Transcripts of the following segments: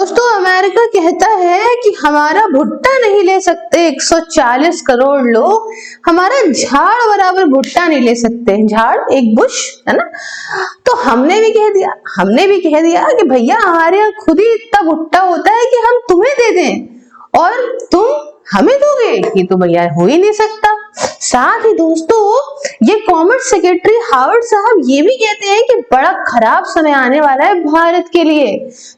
दोस्तों अमेरिका कहता है कि हमारा भुट्टा नहीं ले सकते 140 करोड़ लोग, हमारा झाड़ बराबर भुट्टा नहीं ले सकते। झाड़ एक बुश है ना, तो हमने भी कह दिया कि भैया हमारे यहाँ खुद ही इतना भुट्टा होता है कि हम तुम्हें दे दें और तुम हमें दोगे, ये तो भैया हो ही नहीं सकता। साथ ही दोस्तों ये कॉमर्स सेक्रेटरी हावर्ड साहब ये भी कहते हैं कि बड़ा खराब समय आने वाला है भारत के लिए।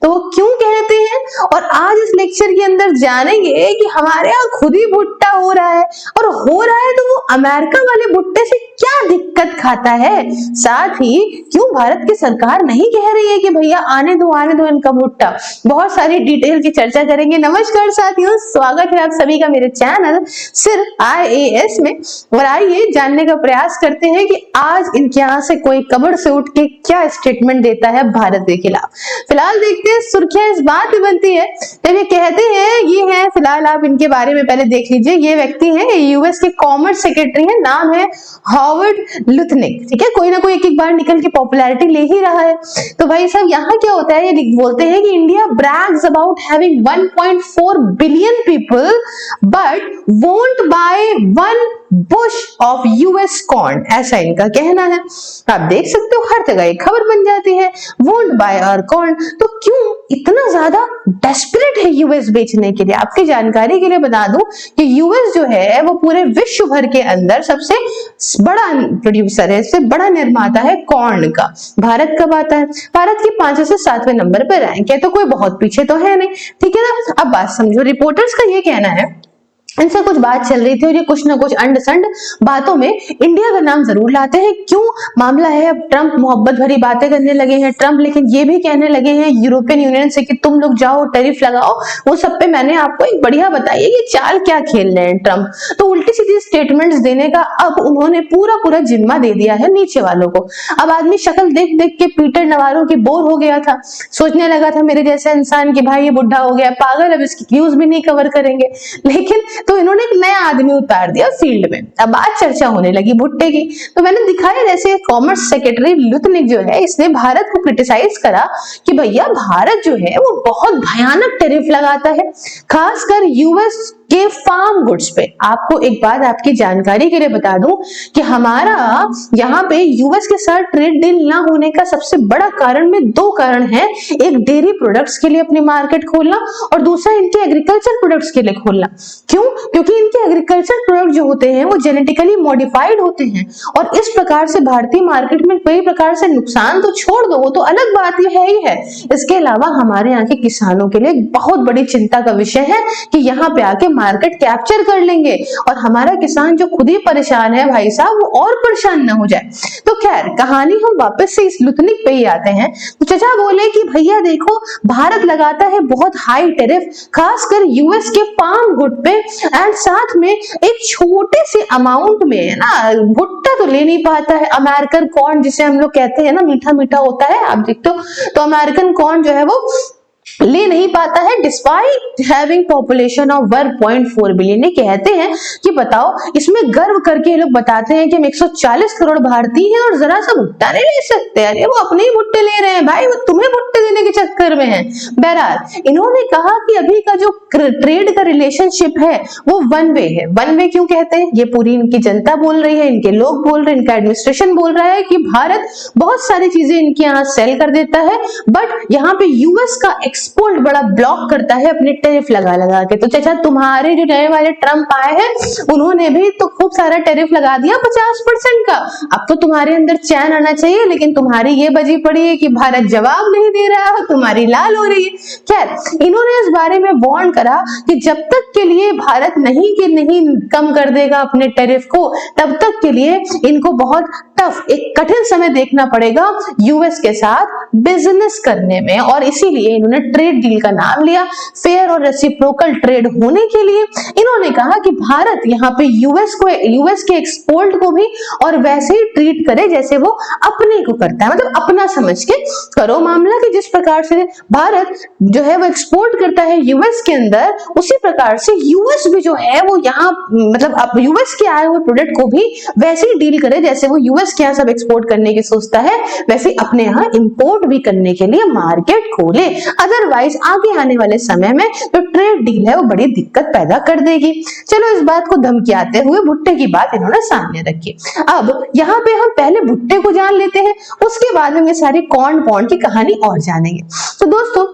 तो वो क्यों कहते हैं और आज इस लेक्चर के अंदर जानेंगे कि हमारे यहाँ खुद ही भुट्टा हो रहा है, और हो रहा है तो वो अमेरिका वाले भुट्टे से क्या दिक्कत खाता है। साथ ही क्यों भारत की सरकार नहीं कह रही है कि भैया आने दो इनका भुट्टा। बहुत सारी डिटेल की चर्चा करेंगे। नमस्कार साथियों, स्वागत है आप सभी का मेरे चैनल सिर्फ IAS में। और आइए जानने का प्रयास करते हैं कि आज इनके यहाँ से कोई कब्र से उठ के क्या स्टेटमेंट देता है भारत के खिलाफ। फिलहाल देखते हैं सुर्खियां इस बात भी बनती है जब ये कहते हैं, ये है फिलहाल आप इनके बारे में पहले देख लीजिए। ये व्यक्ति है यूएस के कॉमर्स सेक्रेटरी है, नाम है हावर्ड लुथनिक। ठीक है, कोई ना कोई एक बार निकल के पॉपुलैरिटी ले ही रहा है। तो भाई साहब यहाँ क्या होता है, ये बोलते हैं कि India Bragg's about having 1.4 billion people but won't buy 1 Bush of US corn, ऐसा इनका कहना है। आप देख सकते हो हर जगह एक खबर बन जाती है, वोंट बाय आवर कॉर्न। तो क्यों इतना ज्यादा डेस्परेट है यूएस बेचने के लिए? आपकी जानकारी के लिए बता दूं कि यूएस जो है वो पूरे विश्व भर के अंदर सबसे बड़ा प्रोड्यूसर है, सबसे बड़ा निर्माता है कॉर्न का। भारत कब आता है? भारत के 5 से 7वें नंबर पर रैंक है, तो कोई बहुत पीछे तो है नहीं। ठीक है ना, अब बात समझो। रिपोर्टर्स का ये कहना है, इनसे कुछ बात चल रही थी और ये कुछ ना कुछ अंड संड बातों में इंडिया का नाम जरूर लाते हैं। क्यों? मामला है अब ट्रंप मोहब्बत भरी बातें करने लगे हैं ट्रंप, लेकिन ये भी कहने लगे हैं यूरोपियन यूनियन से कि तुम लोग जाओ टैरिफ लगाओ। वो सब पे मैंने आपको एक बढ़िया बताइए कि चाल क्या खेल रहे हैं ट्रंप। तो उल्टी सीधी स्टेटमेंट्स देने का अब उन्होंने पूरा जिम्मा दे दिया है नीचे वालों को। अब आदमी शक्ल देख देख के पीटर नवारो की बोर हो गया था, सोचने लगा था मेरे जैसे इंसान की भाई ये बुढ़ा हो गया पागल, अब इसकी न्यूज भी नहीं कवर करेंगे। लेकिन तो इन्होंने एक नया आदमी उतार दिया फील्ड में। अब आज चर्चा होने लगी भुट्टे की। तो मैंने दिखाया जैसे कॉमर्स सेक्रेटरी लुथनिक जो है, इसने भारत को क्रिटिसाइज करा कि भैया भारत जो है वो बहुत भयानक टैरिफ लगाता है, खासकर यूएस के फार्म गुड्स पे। आपको एक बात आपकी जानकारी के लिए बता दूं कि हमारा यहाँ पे यूएस के साथ ट्रेड डील ना होने का सबसे बड़ा कारण में 2 कारण है। एक डेयरी प्रोडक्ट्स के लिए अपनी मार्केट खोलना और दूसरा इनके एग्रीकल्चर प्रोडक्ट्स के लिए खोलना। क्यों? क्योंकि इनके एग्रीकल्चर प्रोडक्ट जो होते हैं वो जेनेटिकली मॉडिफाइड होते हैं और इस प्रकार से भारतीय मार्केट में कई प्रकार से नुकसान तो छोड़ दो, वो तो अलग बात है ही है। इसके अलावा हमारे यहाँ के किसानों के लिए बहुत बड़ी चिंता का विषय है कि यहाँ पे आके मार्केट कैप्चर कर लेंगे और हमारा किसान जो खुद ही परेशान है भाई साहब वो और परेशान ना हो जाए। तो खैर कहानी हम वापस से इस लुथनिक पे ही आते हैं। तो चचा बोले कि भैया देखो भारत लगाता है बहुत हाई टैरिफ खासकर यूएस के फार्म गुड पे, एंड साथ में एक छोटे से अमाउंट में ना भुट्टा तो ले नहीं पाता है। अमेरिकन कॉर्न जिसे हम लोग कहते हैं ना, मीठा मीठा होता है, आप देखते हो तो अमेरिकन कॉर्न जो है वो ले नहीं पाता है despite having population of 1.4 billion. ये कहते हैं कि बताओ, इसमें गर्व करके ये लोग बताते हैं कि हम 140 करोड़ भारतीय हैं और जरा सा भुट्टा नहीं ले सकते। अरे वो अपने ही भुट्टे ले रहे हैं भाई, वो तुम्हें भुट्टे देने के चक्कर में हैं। बहरहाल इन्होंने कहा कि अभी का जो ट्रेड का रिलेशनशिप है वो वन वे है। वन वे क्यों कहते हैं? ये पूरी इनकी जनता बोल रही है, इनके लोग बोल रहे हैं, इनका एडमिनिस्ट्रेशन बोल रहा है कि भारत बहुत सारी चीजें इनके यहाँ सेल कर देता है बट यहाँ पे यूएस का एक्सपोर्ट बड़ा ब्लॉक करता है अपने टैरिफ लगा के। तो चाचा तुम्हारे जो नए वाले ट्रंप आए हैं उन्होंने भी तो खूब सारा टैरिफ लगा दिया 50% का। अब तो तुम्हारे अंदर चैन आना चाहिए, लेकिन तुम्हारी ये बजी पड़ी है कि भारत जवाब नहीं दे रहा, तुम्हारी लाल हो रही है। खैर इन्होंने इस बारे में वार्न करा कि जब तक के लिए भारत नहीं कम कर देगा अपने टैरिफ को, तब तक के लिए इनको बहुत टफ एक कठिन समय देखना पड़ेगा यूएस के साथ बिजनेस करने में। और इसीलिए इन्होंने ट्रेड डील का नाम लिया। फेयर और रेसिप्रोकल ट्रेड होने के लिए इन्होंने कहा कि भारत यहाँ पे यूएस के एक्सपोर्ट को भी और वैसे ही ट्रीट करे जैसे वो अपने को करता है, मतलब अपना समझ के करो मामला। कि जिस प्रकार से भारत जो है वो एक्सपोर्ट करता है यूएस के अंदर, उसी प्रकार से यूएस भी जो है वो यहाँ मतलब अब यूएस के आए हुए प्रोडक्ट को भी वैसे ही डील करे जैसे वो यूएस के यहाँ सब एक्सपोर्ट करने की सोचता है, वैसे अपने यहाँ इंपोर्ट भी करने के लिए मार्केट खोले। अदरवाइज अदरवाइज आगे आने वाले समय में जो ट्रेड डील है वो बड़ी दिक्कत पैदा कर देगी। चलो इस बात को धमकियाते हुए भुट्टे की बात इन्होंने सामने रखी। अब यहाँ पे हम पहले भुट्टे को जान लेते हैं, उसके बाद हम ये सारी कॉर्न पॉन्ड की कहानी और जानेंगे। तो दोस्तों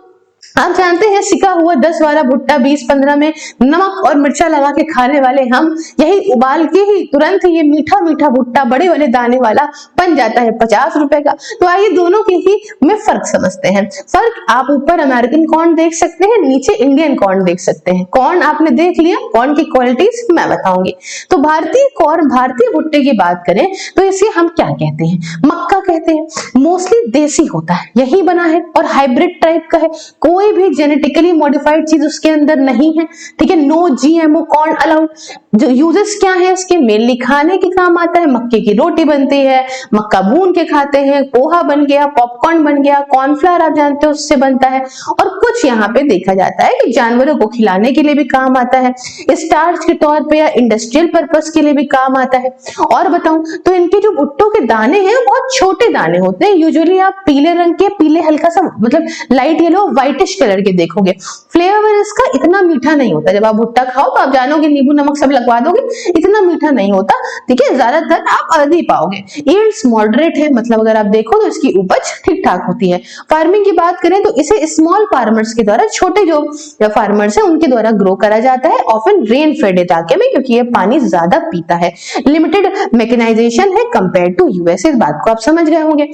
आप जानते हैं सिका हुआ 10 वाला भुट्टा 20-15 में नमक और मिर्चा लगा के खाने वाले हम यही उबाल के ही तुरंत ये मीठा मीठा भुट्टा बड़े वाले दाने वाला बन जाता है 50 रुपए का। तो आइए दोनों के ही में फर्क समझते हैं। फर्क आप ऊपर अमेरिकन कॉर्न देख सकते हैं, नीचे इंडियन कॉर्न देख सकते हैं। कॉर्न आपने देख लिया, कॉर्न की क्वालिटीज मैं बताऊंगी। तो भारतीय कॉर्न, भारतीय भुट्टे की बात करें तो इसे हम क्या कहते हैं? मक्का कहते हैं। मोस्टली देसी होता है, यही बना है और हाइब्रिड टाइप का है, कोई भी जेनेटिकली मॉडिफाइड चीज उसके अंदर नहीं है, ठीक है। No GMO corn allowed. जो यूजेस क्या है इसके? मेनली खाने के काम आता है, मक्के की रोटी बनती है, मक्का भून के खाते हैं, पोहा बन गया, पॉपकॉर्न बन गया, कॉर्नफ्लावर आप जानते हो उससे बनता है, और कुछ यहाँ पे देखा जाता है कि जानवरों को खिलाने के लिए भी काम आता है, स्टार्च के तौर पे या इंडस्ट्रियल पर्पस के लिए भी काम आता है। और बताऊं तो इनके जो भुट्टो के दाने हैं बहुत छोटे दाने होते हैं, यूजुअली आप पीले रंग के, पीले हल्का सा मतलब लाइट येलो व्हाइटिश कलर के देखोगे। फ्लेवर इसका इतना मीठा नहीं होता, जब आप भुट्टा खाओ तो आप जानोगे नींबू नमक सब लगवा दोगे, इतना मीठा नहीं होता, ठीक है। ज्यादातर आप आधी पाओगे। यील्ड्स मॉडरेट है, मतलब अगर आप देखो तो इसकी उपज ठीक ठाक होती है। फार्मिंग की बात करें तो इसे स्मॉल फार्मर्स के द्वारा, छोटे जो फार्मर्स है उनके द्वारा ग्रो करा जाता है, ऑफन रेन फेड इलाके में, क्योंकि ये पानी ज्यादा पीता है। लिमिटेड मैकेनाइजेशन है कंपेयर टू यूएस, इस बात को आप समझ गए होंगे।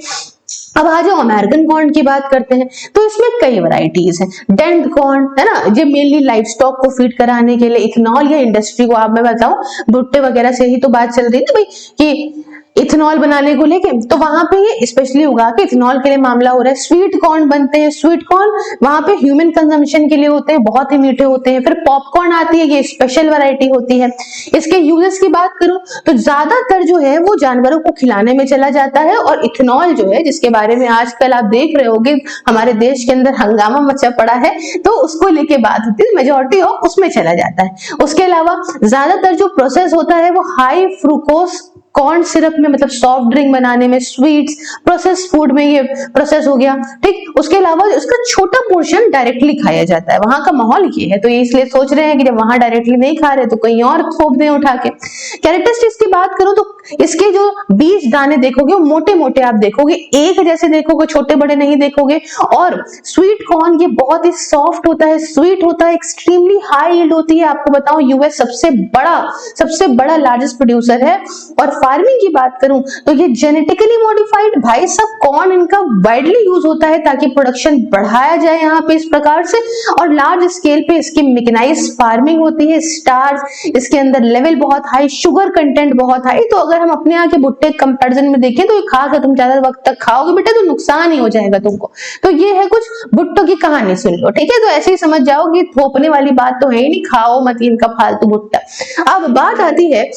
अब आ जाओ अमेरिकन कॉर्न की बात करते हैं तो इसमें कई वैरायटीज हैं। डेंट कॉर्न है ना, ये मेनली लाइव स्टॉक को फीड कराने के लिए, इथेनॉल या इंडस्ट्री को, आप मैं बताऊं भुट्टे वगैरह से ही तो बात चल रही है ना भाई कि इथेनॉल बनाने को लेके, तो वहां पे ये स्पेशली उगा के इथेनॉल के लिए मामला हो रहा है। स्वीट कॉर्न बनते हैं, स्वीट कॉर्न वहां पे ह्यूमन कंजम्पशन के लिए होते हैं, बहुत ही मीठे होते हैं। फिर पॉपकॉर्न आती है, ये स्पेशल वैरायटी होती है। इसके यूजेस की बात करूं तो ज्यादातर जो है वो जानवरों को खिलाने में चला जाता है, और इथेनॉल जो है जिसके बारे में आजकल आप देख रहे होगे हमारे देश के अंदर हंगामा मचा पड़ा है, तो उसको लेके बात होती है, मेजोरिटी ऑफ उसमें चला जाता है। उसके अलावा ज्यादातर जो प्रोसेस होता है वो हाई फ्रूकोस कॉर्न सिरप में, मतलब सॉफ्ट ड्रिंक बनाने में, स्वीट्स, प्रोसेस फूड में ये प्रोसेस हो गया, ठीक। उसके अलावा उसका छोटा पोर्शन डायरेक्टली खाया जाता है, वहां का माहौल ये है, तो ये इसलिए सोच रहे हैं कि जब वहां डायरेक्टली नहीं खा रहे तो कहीं और थोप दें उठा के। कैरेक्टरिस्टिक्स की बात करूं तो इसके जो बीज दाने देखोगे वो मोटे मोटे आप देखोगे, एक जैसे देखोगे, छोटे बड़े नहीं देखोगे। और स्वीट कॉर्न ये बहुत ही सॉफ्ट होता है, स्वीट होता है, एक्सट्रीमली हाई यील्ड होती है। आपको बताऊं यूएस सबसे बड़ा लार्जेस्ट प्रोड्यूसर है। और फार्मिंग की बात करूं तो ये जेनेटिकली मॉडिफाइड, भाई सब कॉर्न इनका वाइडली यूज होता है ताकि प्रोडक्शन बढ़ाया जाए यहाँ पे इस प्रकार से, और लार्ज स्केल पे इसकी मैकेनाइज्ड फार्मिंग होती है। स्टार्च इसके अंदर लेवल बहुत हाई, शुगर कंटेंट बहुत हाई। तो अगर हम अपने यहाँ के भुट्टे कंपैरिजन में देखें तो ये खाकर तुम ज्यादा वक्त तक खाओगे बेटा तो नुकसान ही हो जाएगा तुमको। तो ये है कुछ भुट्टो की कहानी, सुन लो, ठीक है। तो ऐसे ही समझ जाओ कि थोपने वाली बात तो है ही नहीं, खाओ मत इनका फालतू भुट्टा। अब बात आती है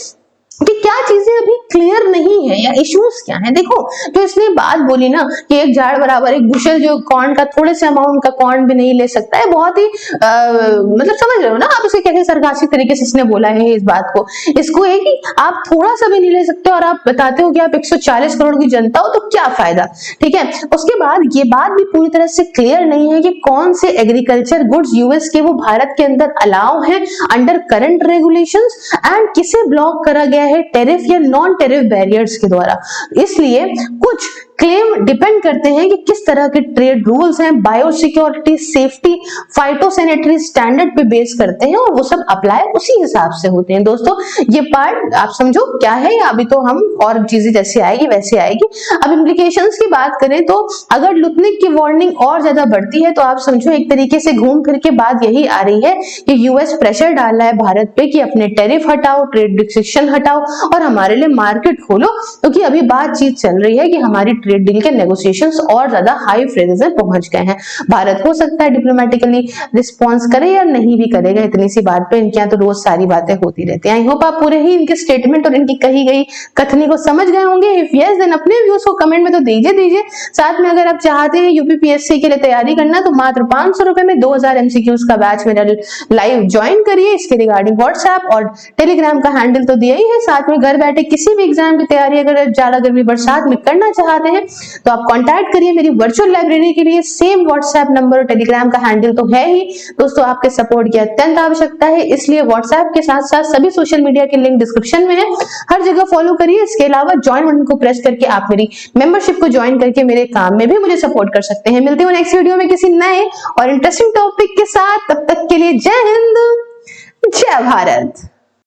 कि क्या चीजें अभी क्लियर नहीं है या इश्यूज क्या है। देखो जो इसने बात बोली ना कि एक झाड़ बराबर एक बुशल जो कॉर्न का, थोड़े से अमाउंट का कॉर्न भी नहीं ले सकता है, बहुत ही मतलब समझ रहे हो ना आप इसे कैसे सरकास्टिक तरीके से इसने बोला है इस बात को। इसको है कि आप थोड़ा सा भी नहीं ले सकते और आप बताते हो कि आप 140 करोड़ की जनता हो तो क्या फायदा, ठीक है। उसके बाद ये बात भी पूरी तरह से क्लियर नहीं है कि कौन से एग्रीकल्चर गुड्स यूएस के वो भारत के अंदर अलाउ है अंडर करंट रेगुलेशंस, एंड किसे ब्लॉक करा गया है टेरिफ या नॉन टेरिफ बैरियर्स के द्वारा। इसलिए कुछ क्लेम डिपेंड करते हैं कि किस तरह के ट्रेड रूल्स हैं, बायोसिक्योरिटी, सेफ्टी, फाइटोसैनिटरी स्टैंडर्ड पे बेस करते हैं, और वो सब अप्लाई उसी हिसाब से होते हैं। दोस्तों ये पार्ट आप समझो क्या है, अभी तो हम और चीजें जैसे आएगी वैसे आएगी। अब इम्प्लीकेशंस की बात करें तो अगर लुटनिक की वार्निंग और ज्यादा बढ़ती है तो आप समझो एक तरीके से घूम फिर के बात यही आ रही है कि यूएस प्रेशर डाल रहा है भारत पे कि अपने टैरिफ हटाओ, ट्रेड रिस्ट्रिक्शन हटाओ और हमारे लिए मार्केट खोलो, क्योंकि अभी बातचीत चल रही है कि हमारी ट्रेड डील के नेगोशिएशंस और ज्यादा हाई फेजेस में पहुंच गए हैं। भारत हो सकता है डिप्लोमेटिकली रिस्पॉन्स करे या नहीं भी करेगा, इतनी सी बात पे इनके यहाँ तो रोज सारी बातें होती रहती हैं। आई होप आप पूरे ही इनके स्टेटमेंट और इनकी कही गई कथनी को समझ गए होंगे। इफ यस देन अपने व्यूज को कमेंट में तो दीजिए। साथ में अगर आप चाहते हैं यूपीपीएससी के लिए तैयारी करना तो मात्र 500 रुपए में 2000 एमसीक्यूज का बैच मेरा लाइव ज्वाइन करिए। इसके रिगार्डिंग व्हाट्सएप और टेलीग्राम का हैंडल तो दिया ही है। साथ में घर बैठे किसी भी एग्जाम की तैयारी अगर ज्यादा गर्मी बरसात में करना चाहते हैं है तो आप कॉन्टैक्ट करिए मेरी वर्चुअल लाइब्रेरी के लिए। सेम व्हाट्सएप नंबर और टेलीग्राम का हैंडल तो है ही। दोस्तों आपके सपोर्ट की अत्यंत आवश्यकता है, इसलिए व्हाट्सएप के साथ साथ सभी सोशल मीडिया के लिंक डिस्क्रिप्शन में है, हर जगह फॉलो करिए। इसके अलावा ज्वाइन बटन को प्रेस करके आप मेरी मेंबरशिप को ज्वाइन करके मेरे काम में भी मुझे सपोर्ट कर सकते हैं। मिलते हैं नेक्स्ट वीडियो में किसी नए और इंटरेस्टिंग टॉपिक के साथ, तब तक के लिए जय हिंद, जय भारत।